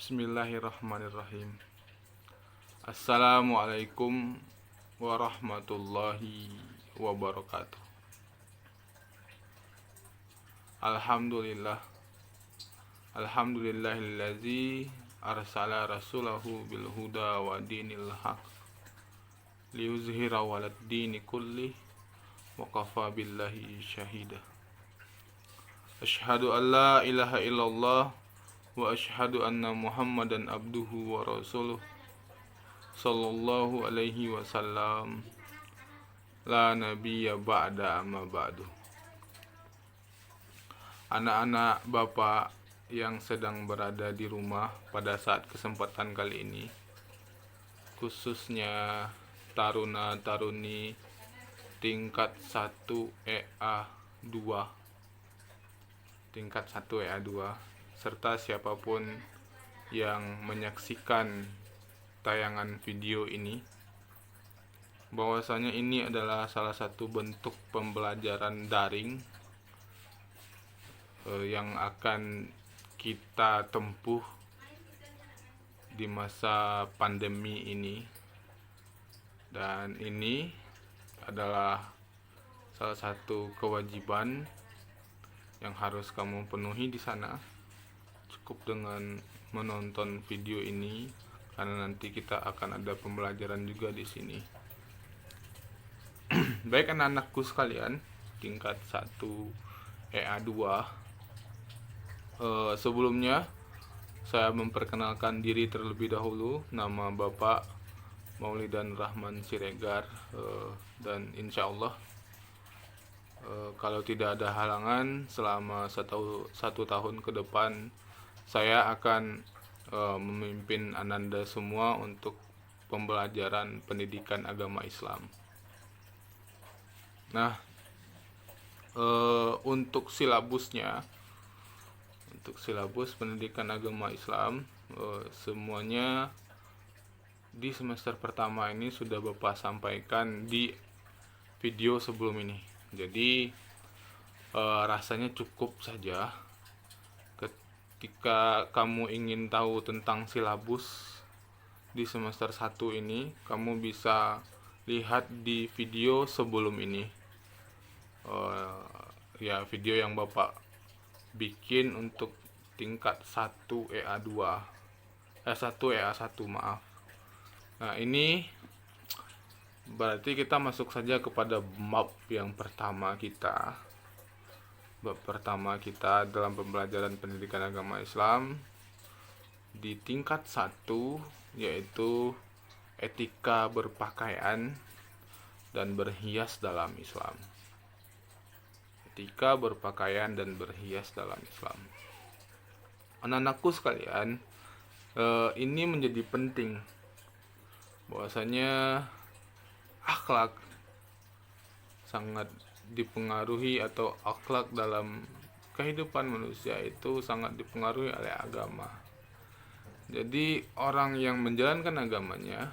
Bismillahirrahmanirrahim. Assalamualaikum warahmatullahi wabarakatuh. Alhamdulillah. Alhamdulillahillazi arsala rasulahu bil huda wa dinil haq liyuzhira walad dini kulli wa kafa billahi syahida. Asyhadu an la ilaha illallah wa asyhadu anna Muhammadan abduhu wa rasuluh sallallahu alaihi wasallam la nabiyya ba'da amma ba'du. Anak-anak bapak yang sedang berada di rumah pada saat kesempatan kali ini, khususnya taruna-taruni tingkat 1 EA 2 serta siapapun yang menyaksikan tayangan video ini, bahwasanya ini adalah salah satu bentuk pembelajaran daring yang akan kita tempuh di masa pandemi ini, dan ini adalah salah satu kewajiban yang harus kamu penuhi di sana. Cukup dengan menonton video ini, karena nanti kita akan ada pembelajaran juga di sini. Baik anak-anakku sekalian, tingkat 1 EA 2, sebelumnya saya memperkenalkan diri terlebih dahulu. Nama Bapak Maulidan Rahman Siregar, dan insya Allah kalau tidak ada halangan selama satu tahun ke depan, saya akan memimpin Ananda semua untuk pembelajaran pendidikan agama Islam. Nah, untuk silabus pendidikan agama Islam, semuanya di semester pertama ini sudah Bapak sampaikan di video sebelum ini. Jadi rasanya cukup saja ketika kamu ingin tahu tentang silabus di semester 1 ini, kamu bisa lihat di video sebelum ini. Video yang Bapak bikin untuk tingkat 1 EA 2 1 EA 1, maaf. Nah, ini berarti kita masuk saja kepada bab yang pertama kita. Bab pertama kita dalam pembelajaran pendidikan agama Islam di tingkat 1, yaitu etika berpakaian dan berhias dalam Islam. Etika berpakaian dan berhias dalam Islam. Anak-anakku sekalian, ini menjadi penting, bahwasanya akhlak sangat dipengaruhi, atau akhlak dalam kehidupan manusia itu sangat dipengaruhi oleh agama. Jadi orang yang menjalankan agamanya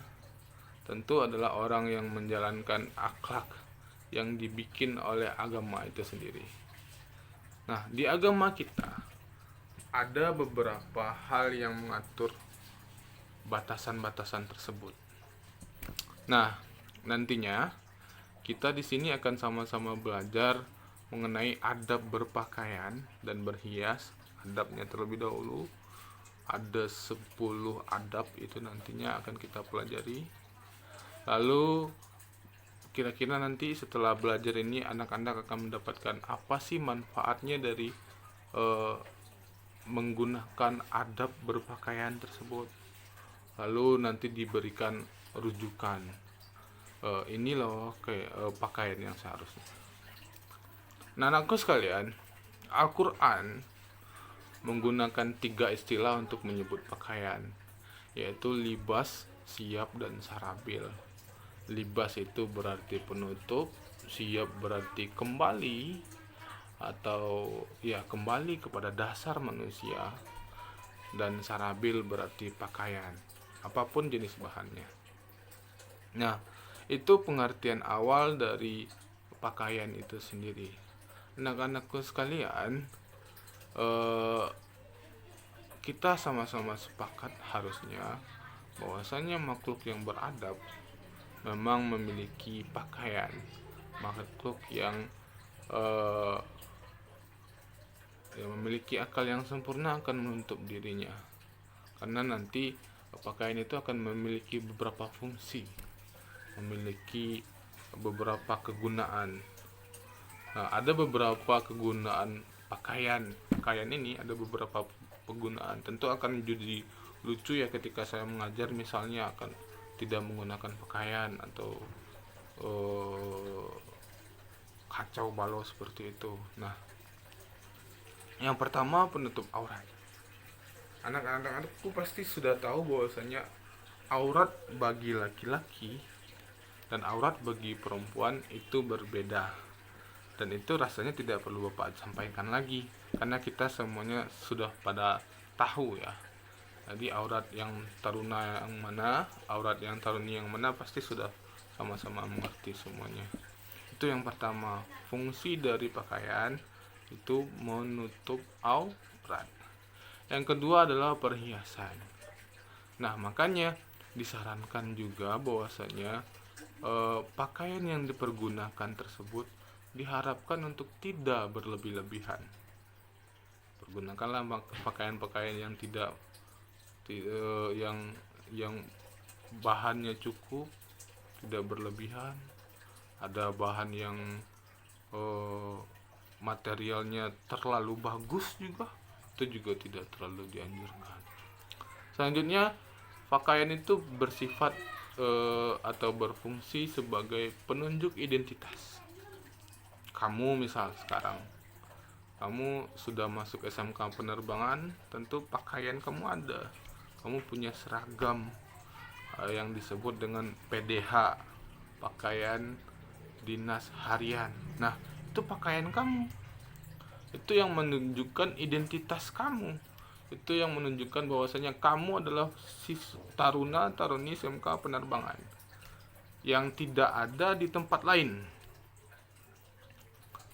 tentu adalah orang yang menjalankan akhlak yang dibikin oleh agama itu sendiri. Nah, di agama kita ada beberapa hal yang mengatur batasan-batasan tersebut. Nah, nantinya kita di sini akan sama-sama belajar mengenai adab berpakaian dan berhias. Adabnya terlebih dahulu ada 10 adab, itu nantinya akan kita pelajari. Lalu kira-kira nanti setelah belajar ini, anak-anak akan mendapatkan apa sih manfaatnya dari menggunakan adab berpakaian tersebut. Lalu nanti diberikan rujukan, ini loh pakaian yang seharusnya. Nah, anakku sekalian, Al-Quran menggunakan 3 istilah untuk menyebut pakaian, yaitu libas, siyab, dan sarabil. Libas itu berarti penutup, siyab berarti kembali, atau kembali kepada dasar manusia, dan sarabil berarti pakaian, apapun jenis bahannya. Nah, itu pengertian awal dari pakaian itu sendiri. Anak-anakku sekalian, kita sama-sama sepakat harusnya bahwasanya makhluk yang beradab memang memiliki pakaian, makhluk eh, yang memiliki akal yang sempurna akan menutup dirinya, karena nanti pakaian itu akan memiliki beberapa fungsi, memiliki beberapa kegunaan. Nah, ada beberapa kegunaan pakaian. Pakaian ini ada beberapa penggunaan. Tentu akan jadi lucu ya ketika saya mengajar misalnya akan tidak menggunakan pakaian atau kacau balau seperti itu. Nah, yang pertama penutup aurat. Anak-anakku pasti sudah tahu bahwasanya aurat bagi laki-laki dan aurat bagi perempuan itu berbeda, dan itu rasanya tidak perlu Bapak sampaikan lagi karena kita semuanya sudah pada tahu ya. Jadi aurat yang taruna yang mana, aurat yang taruni yang mana pasti sudah sama-sama mengerti semuanya. Itu yang pertama, fungsi dari pakaian itu menutup aurat. Yang kedua adalah perhiasan. Nah, makanya disarankan juga bahwasanya pakaian yang dipergunakan tersebut diharapkan untuk tidak berlebih-lebihan. Pergunakanlah pakaian-pakaian yang tidak yang bahannya cukup, tidak berlebihan. Ada bahan yang materialnya terlalu bagus juga, itu juga tidak terlalu dianjurkan. Selanjutnya, pakaian itu bersifat atau berfungsi sebagai penunjuk identitas. Kamu misal sekarang kamu sudah masuk SMK penerbangan, tentu pakaian kamu ada. Kamu punya seragam yang disebut dengan PDH, pakaian dinas harian. Nah, itu pakaian kamu. Itu yang menunjukkan identitas kamu. Itu yang menunjukkan bahwasanya kamu adalah taruna-taruni SMK penerbangan yang tidak ada di tempat lain.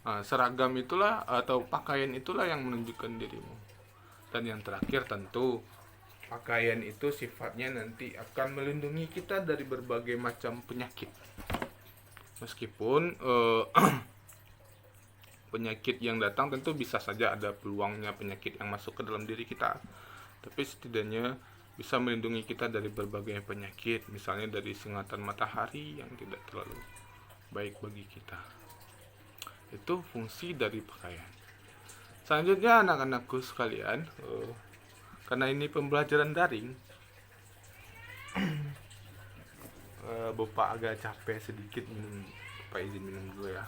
Nah, seragam itulah atau pakaian itulah yang menunjukkan dirimu. Dan yang terakhir tentu pakaian itu sifatnya nanti akan melindungi kita dari berbagai macam penyakit. Meskipun penyakit yang datang tentu bisa saja ada peluangnya penyakit yang masuk ke dalam diri kita, tapi setidaknya bisa melindungi kita dari berbagai penyakit, misalnya dari sengatan matahari yang tidak terlalu baik bagi kita. Itu fungsi dari pakaian. Selanjutnya anak-anakku sekalian, karena ini pembelajaran daring, Bapak agak capek sedikit minum. Bapak izin minum dulu ya.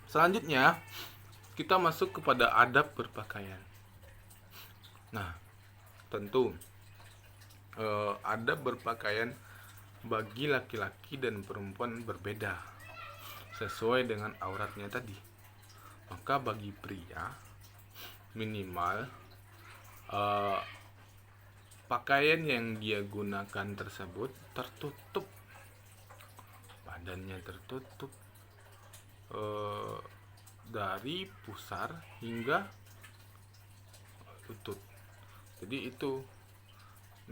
Selanjutnya kita masuk kepada adab berpakaian. Nah, tentu adab berpakaian bagi laki-laki dan perempuan berbeda sesuai dengan auratnya tadi. Maka bagi pria minimal pakaian yang dia gunakan tersebut tertutup, badannya tertutup dari pusar hingga lutut. Jadi itu.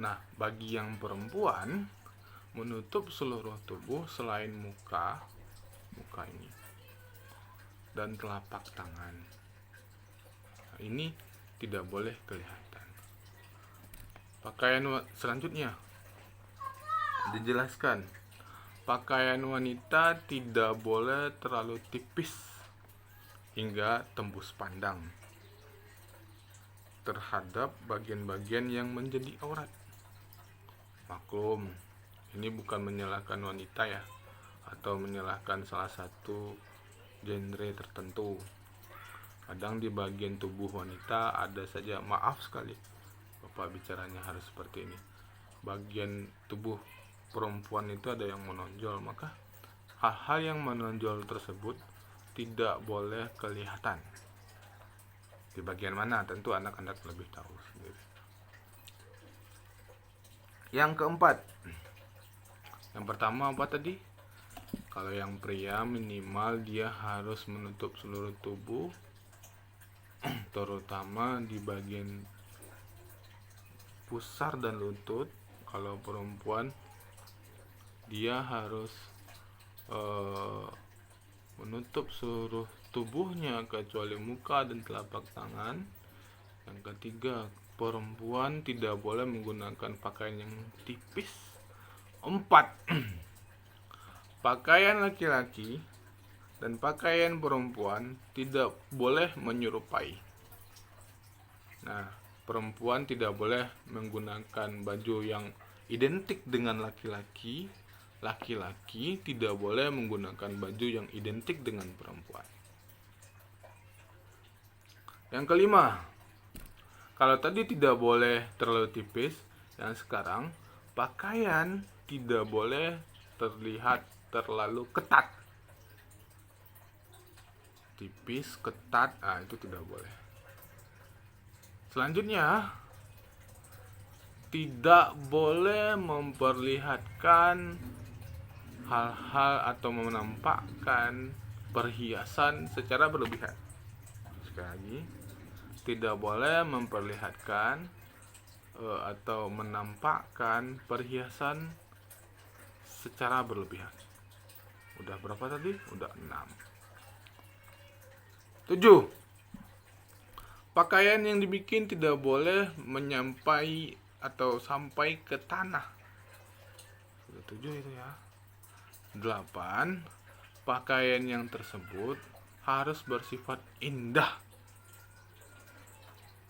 Nah, bagi yang perempuan menutup seluruh tubuh selain muka ini dan telapak tangan. Nah, ini tidak boleh kelihatan. Pakaian selanjutnya dijelaskan, pakaian wanita tidak boleh terlalu tipis hingga tembus pandang terhadap bagian-bagian yang menjadi aurat. Maklum, ini bukan menyalahkan wanita ya, atau menyalahkan salah satu genre tertentu. Kadang di bagian tubuh wanita ada saja, maaf sekali Bapak bicaranya harus seperti ini, bagian tubuh perempuan itu ada yang menonjol, maka hal-hal yang menonjol tersebut tidak boleh kelihatan. Di bagian mana tentu anak-anak lebih tahu sendiri. Yang keempat, yang pertama apa tadi? Kalau yang pria minimal dia harus menutup seluruh tubuh, terutama di bagian pusar dan lutut. Kalau perempuan dia harus menutup seluruh tubuhnya kecuali muka dan telapak tangan. Yang ketiga, perempuan tidak boleh menggunakan pakaian yang tipis. 4. Pakaian laki-laki dan pakaian perempuan tidak boleh menyerupai. Nah, perempuan tidak boleh menggunakan baju yang identik dengan laki-laki. Laki-laki tidak boleh menggunakan baju yang identik dengan perempuan. Yang kelima, kalau tadi tidak boleh terlalu tipis, yang sekarang pakaian tidak boleh terlihat terlalu ketat. Tipis, ketat, itu tidak boleh. Selanjutnya, tidak boleh memperlihatkan hal-hal atau menampakkan perhiasan secara berlebihan. Sekali lagi, tidak boleh memperlihatkan atau menampakkan perhiasan secara berlebihan. Udah berapa tadi? Udah 6. 7. Pakaian yang dibikin tidak boleh menyampai atau sampai ke tanah. Sudah 7 itu ya. 8. Pakaian yang tersebut harus bersifat indah.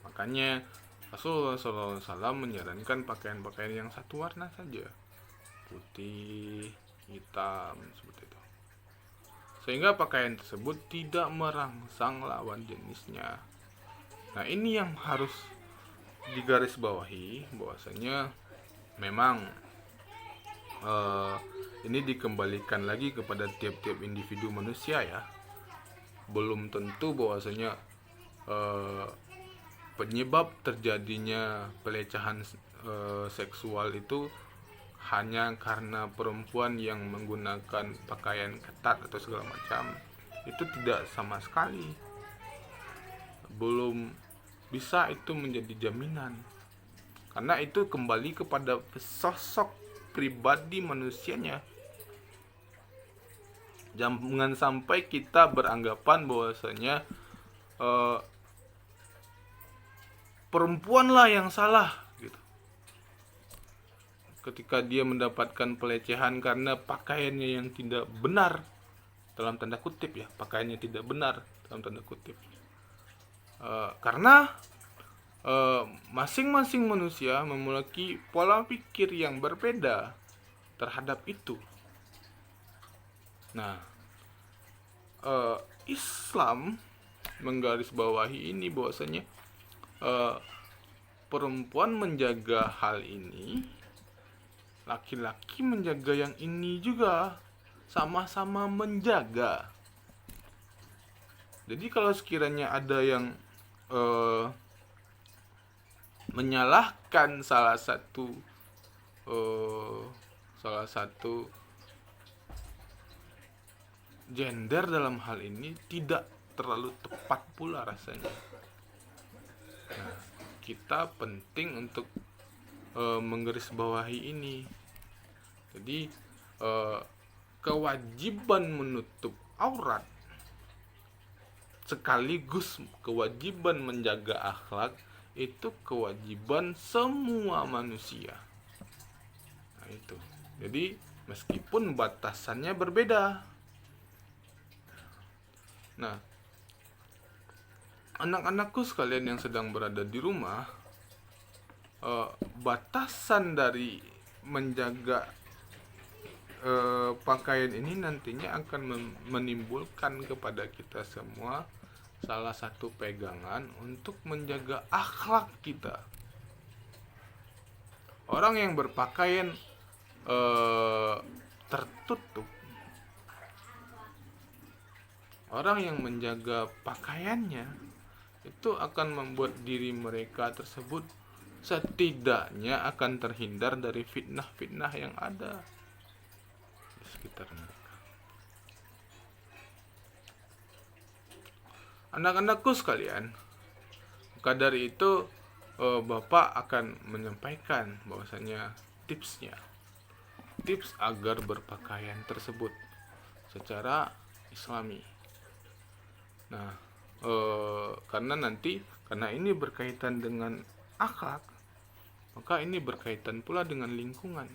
Makanya Rasulullah SAW menyarankan pakaian-pakaian yang satu warna saja, putih, hitam, seperti itu, sehingga pakaian tersebut tidak merangsang lawan jenisnya. Nah, ini yang harus digarisbawahi, bahwasanya memang ini dikembalikan lagi kepada tiap-tiap individu manusia ya. Belum tentu bahwasanya penyebab terjadinya pelecehan seksual itu hanya karena perempuan yang menggunakan pakaian ketat atau segala macam. Itu tidak sama sekali. Belum bisa itu menjadi jaminan. Karena itu kembali kepada sosok pribadi manusianya. Jangan sampai kita beranggapan bahwasanya perempuanlah yang salah gitu, ketika dia mendapatkan pelecehan karena pakaiannya yang tidak benar, dalam tanda kutip ya, pakaiannya tidak benar dalam tanda kutip. Karena masing-masing manusia memiliki pola pikir yang berbeda terhadap itu. Nah, Islam menggarisbawahi ini bahwasanya perempuan menjaga hal ini, laki-laki menjaga yang ini juga, sama-sama menjaga. Jadi kalau sekiranya ada yang menyalahkan salah satu gender dalam hal ini, tidak terlalu tepat pula rasanya. Nah, kita penting untuk menggarisbawahi ini. Jadi kewajiban menutup aurat sekaligus kewajiban menjaga akhlak itu kewajiban semua manusia. Nah, itu. Jadi meskipun batasannya berbeda. Nah, anak-anakku sekalian yang sedang berada di rumah, batasan dari menjaga pakaian ini nantinya akan menimbulkan kepada kita semua salah satu pegangan untuk menjaga akhlak kita. Orang yang berpakaian tertutup, orang yang menjaga pakaiannya, itu akan membuat diri mereka tersebut setidaknya akan terhindar dari fitnah-fitnah yang ada di sekitar mereka. Anak-anakku sekalian, maka dari itu Bapak akan menyampaikan bahwasanya tips agar berpakaian tersebut secara Islami. Nah, karena ini berkaitan dengan akhlak, maka ini berkaitan pula dengan lingkungan.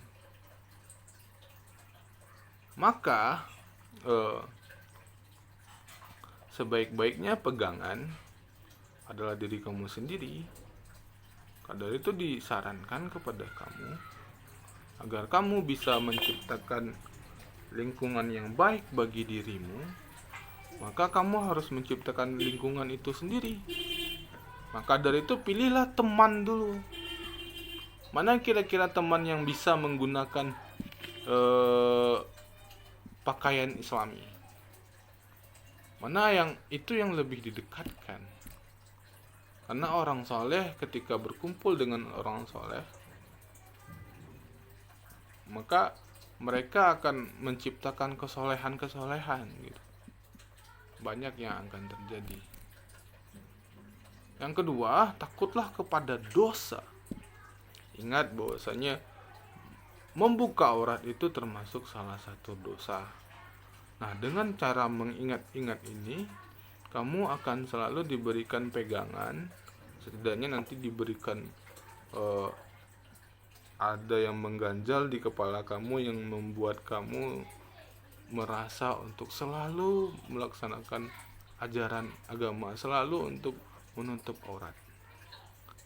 Maka sebaik-baiknya pegangan adalah diri kamu sendiri. Karena itu disarankan kepada kamu agar kamu bisa menciptakan lingkungan yang baik bagi dirimu, maka kamu harus menciptakan lingkungan itu sendiri. Maka dari itu pilihlah teman dulu. Mana kira-kira teman yang bisa menggunakan pakaian Islami? Mana yang lebih didekatkan? Karena orang soleh ketika berkumpul dengan orang soleh, maka mereka akan menciptakan kesolehan gitu. Banyak yang akan terjadi. Yang kedua, takutlah kepada dosa. Ingat bahwasanya membuka aurat itu termasuk salah satu dosa. Nah, dengan cara mengingat-ingat ini, kamu akan selalu diberikan pegangan, setidaknya nanti diberikan ada yang mengganjal di kepala kamu yang membuat kamu merasa untuk selalu melaksanakan ajaran agama, selalu untuk menutup aurat.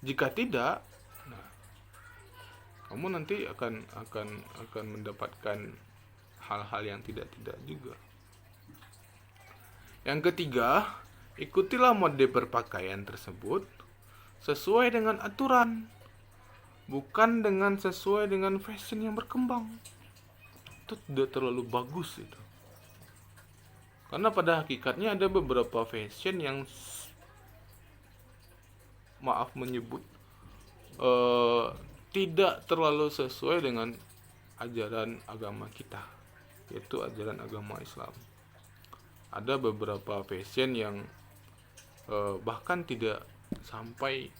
Jika tidak, nah, kamu nanti akan mendapatkan hal-hal yang tidak juga. Yang ketiga, ikutilah mode berpakaian tersebut sesuai dengan aturan, bukan sesuai dengan fashion yang berkembang. Itu tidak terlalu bagus itu. Karena pada hakikatnya ada beberapa fashion yang maaf menyebut tidak terlalu sesuai dengan ajaran agama kita, yaitu ajaran agama Islam. Ada beberapa fashion yang bahkan tidak sampai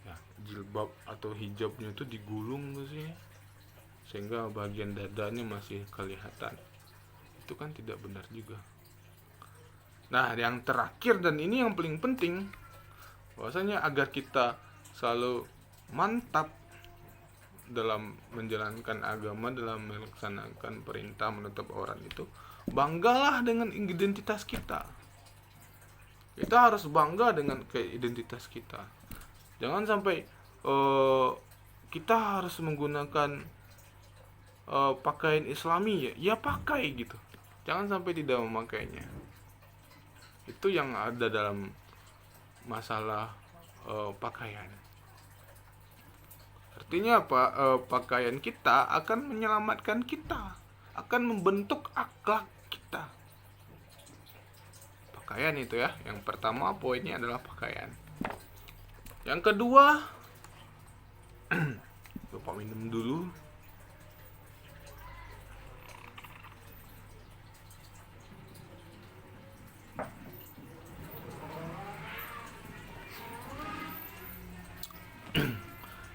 ya, jilbab atau hijabnya itu digulung tuh sih, sehingga bagian dadanya masih kelihatan. Itu kan tidak benar juga. Nah, yang terakhir dan ini yang paling penting, bahwasanya agar kita selalu mantap dalam menjalankan agama, dalam melaksanakan perintah menutup aurat itu, banggalah dengan identitas kita. Kita harus bangga dengan identitas kita. Jangan sampai kita harus menggunakan pakaian Islami, ya pakai gitu. Jangan sampai tidak memakainya. Itu yang ada dalam masalah pakaian. Artinya apa? Pakaian kita akan menyelamatkan kita, akan membentuk akhlak kita. Pakaian itu ya. Yang pertama poinnya adalah pakaian. Yang kedua, lupa minum dulu.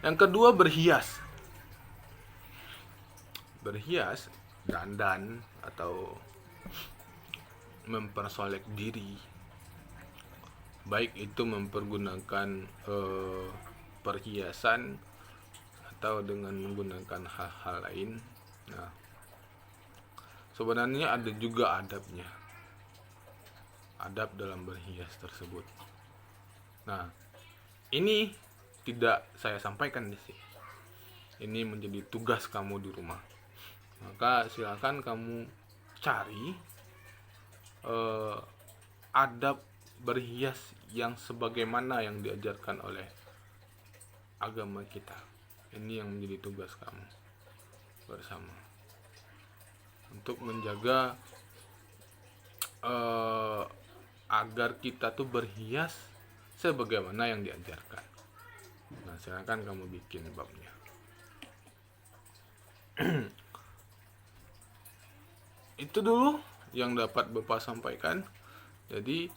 Yang kedua, berhias. Berhias, dandan atau mempersolek diri, baik itu mempergunakan perhiasan atau dengan menggunakan hal-hal lain. Nah, sebenarnya ada juga adabnya, adab dalam berhias tersebut. Nah, ini tidak saya sampaikan di sini. Ini menjadi tugas kamu di rumah. Maka silakan kamu cari adab berhias yang sebagaimana yang diajarkan oleh agama kita. Ini yang menjadi tugas kamu bersama untuk menjaga agar kita tuh berhias sebagaimana yang diajarkan. Nah, silakan kamu bikin babnya. Itu dulu yang dapat Bapak sampaikan. Jadi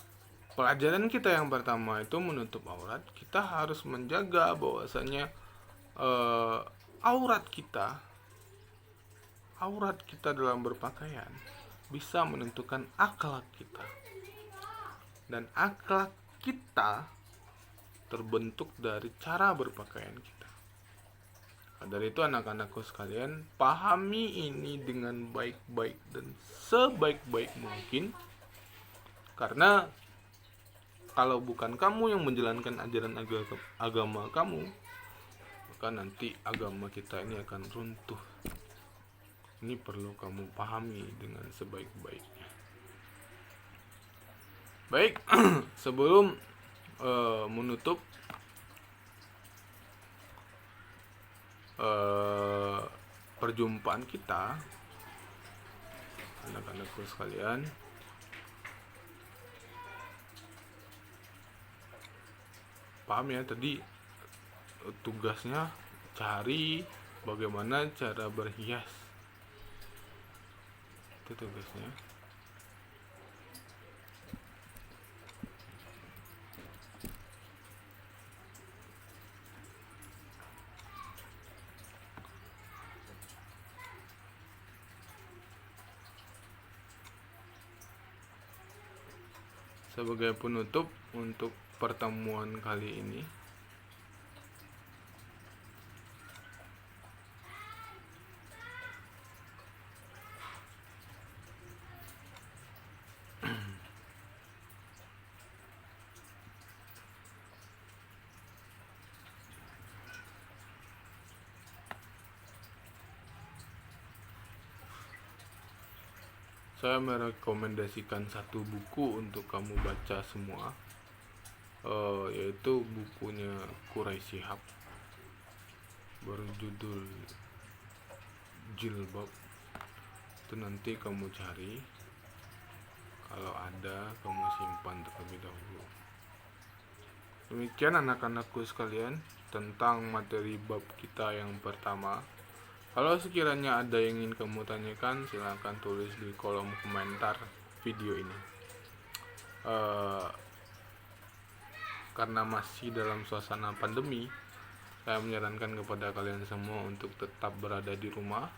pelajaran kita yang pertama itu menutup aurat, kita harus menjaga bahwasanya eh, aurat kita dalam berpakaian bisa menentukan akhlak kita, dan akhlak kita terbentuk dari cara berpakaian kita. Dari itu anak-anakku sekalian, pahami ini dengan baik-baik dan sebaik-baik mungkin, karena kalau bukan kamu yang menjalankan ajaran agama kamu, maka nanti agama kita ini akan runtuh. Ini perlu kamu pahami dengan sebaik-baiknya. Baik, sebelum menutup perjumpaan kita, anak-anakku sekalian, paham ya, tadi tugasnya cari bagaimana cara berhias, itu tugasnya. Sebagai penutup untuk pertemuan kali ini, saya merekomendasikan satu buku untuk kamu baca semua, yaitu bukunya Quraisy Shihab berjudul Jilbab. Itu nanti kamu cari, kalau ada kamu simpan terlebih dahulu. Demikian anak-anakku sekalian tentang materi bab kita yang pertama. Kalau sekiranya ada yang ingin kamu tanyakan, silahkan tulis di kolom komentar video ini. Karena masih dalam suasana pandemi, saya menyarankan kepada kalian semua untuk tetap berada di rumah,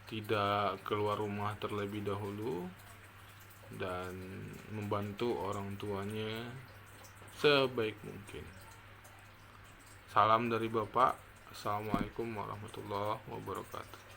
tidak keluar rumah terlebih dahulu, dan membantu orang tuanya sebaik mungkin. Salam dari Bapak. Assalamualaikum warahmatullahi wabarakatuh.